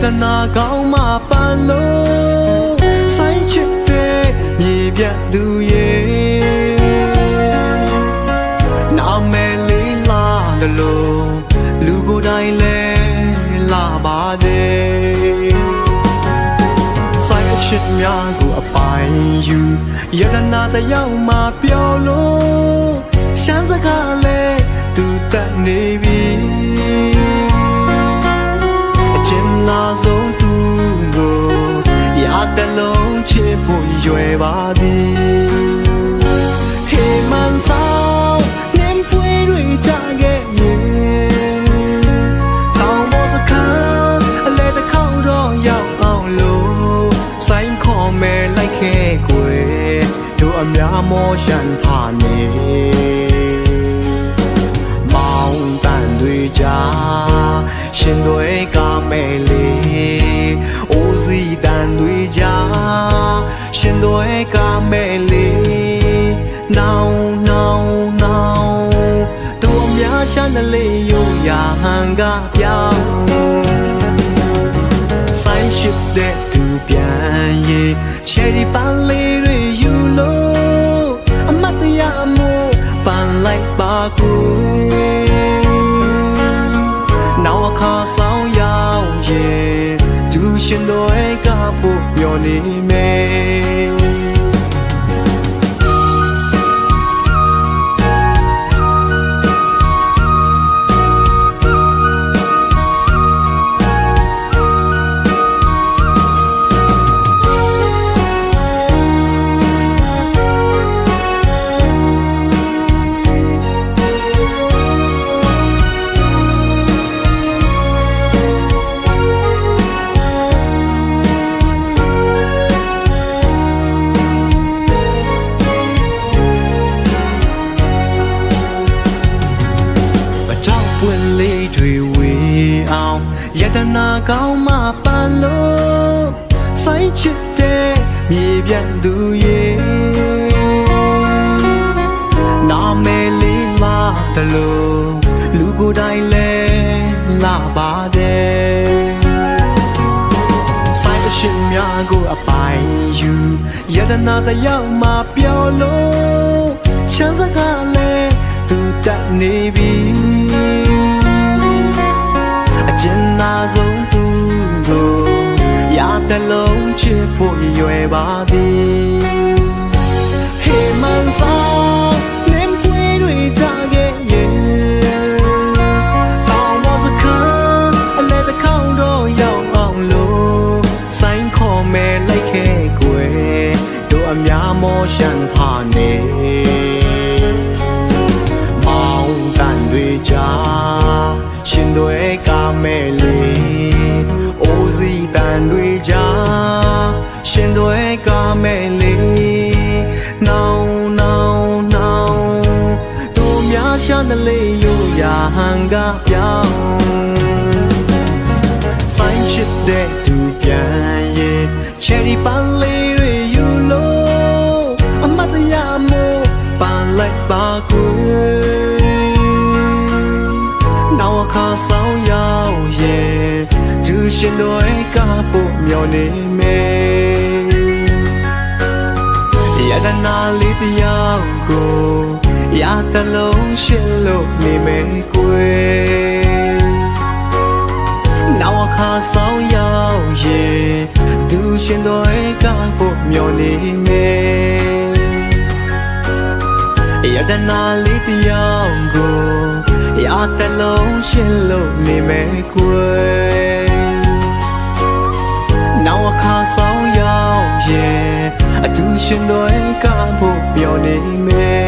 တနာကောင်းမှပန်လို့ဆိုင်ချစ်တဲ့မြေပြတ်သူရဲ့နာမည်လေးလာတယ်လို့လူကိုယ်တိုင်လဲလာပါတယ်ဆိုင်အချစ်များကိုအပိုင်ယူယတနာတယောက်မှပြောလို့ရှမ်းစကားလဲသူတက်နေပြီအကျဉ်းနာဆုံးသူကိုရတဲ့လုံးချစ်ဖို့ရွယ်ပါသည်ဟေးမန်ဆောင်နင်းပွေတွေကြခဲ့ရင်တောင်ပေါ်စခန်းအလဲတစ်ခေါက်တော့ရောက်အောင်လို့ဆိုင်ခေါ်မယ်လိုက်ခဲ့ကွယ်တို့အများမောရှန်ထားနေရှင်တွေကမဲလေးအိုးစီတန်တွေကြာရှင်တွေကမဲလေးနောင်တို့များချမ်းတလေးယူရာဟန်ကပြောင်းဆိုင်ရှိတဲ့သူပြန်ရေးရှယ်ဒီပန်းလေးတွေယူလို့အမတ်တရားမို့ပန်းလိုက်ပါကူနောက်အခါဆောင်ရောက်ရင်သူရှင်တွေကပို့ပြောနေမယ်ယတနာကောင်းမှပန်လို့ဆိုင်ချစ်တဲ့မြေပြတ်သူရဲ့နာမည်လေးလာတယ်လို့လူကိုယ်တိုင်လဲလာပါတယ်ဆိုင်အရှင်များကိုအပိုင်ယူယတနာတယောက်မှပြောလို့ချမ်းစကားလဲသူတက်နေပြီအကျဉ်းနာဆုံးသူကိုရတဲ့လုံးချစ်ဖို့ရွယ်ပါသည်ဟေးမန်ဆောင်နင်းပွေတွေကြခဲ့ရင်တောင်ပေါ်စခန်းအလဲတစ်ခေါက်တော့ရောက်အောင်လို့ဆိုင်ခေါ်မယ်လိုက်ခဲ့ကွယ်တို့အများမောရှန်ထားနေမောင်တန်တွေကြာရှင်တွေကမဲလေးအိုးစီတန်တွေကြာရှင်တွေကမဲလေးနောင်တို့များရှာတလေးယူရာဟန်ကပြောင်းဆိုင်ချစ်တဲ့သူပြန်ရဲ့ချယ်ရီပန်းလေးတွေယူလို့အမတ်တရားမို့ပန်းလိုက်ပါကွယ်နောက်အခါဆောင်ရောက်ရဲ့သူရှင်တွေကပို့မျောနေမယ်ယတနာလေးတယောက်ကိုရတလုံးရှင်လို့နေမယ်ကွယ်နောက်အခါဆောင်ရောက်ရဲ့သူရှင်တွေကပို့မျောနေမယ်ယတနာလေးတယောက်ကိုရတဲ့လုံးရှင်လို့နေမယ်ကွယ်နောက်အခါဆောင်ရောက်ရဲ့အတူရှင်တွေကဖို့ပြောနေမယ်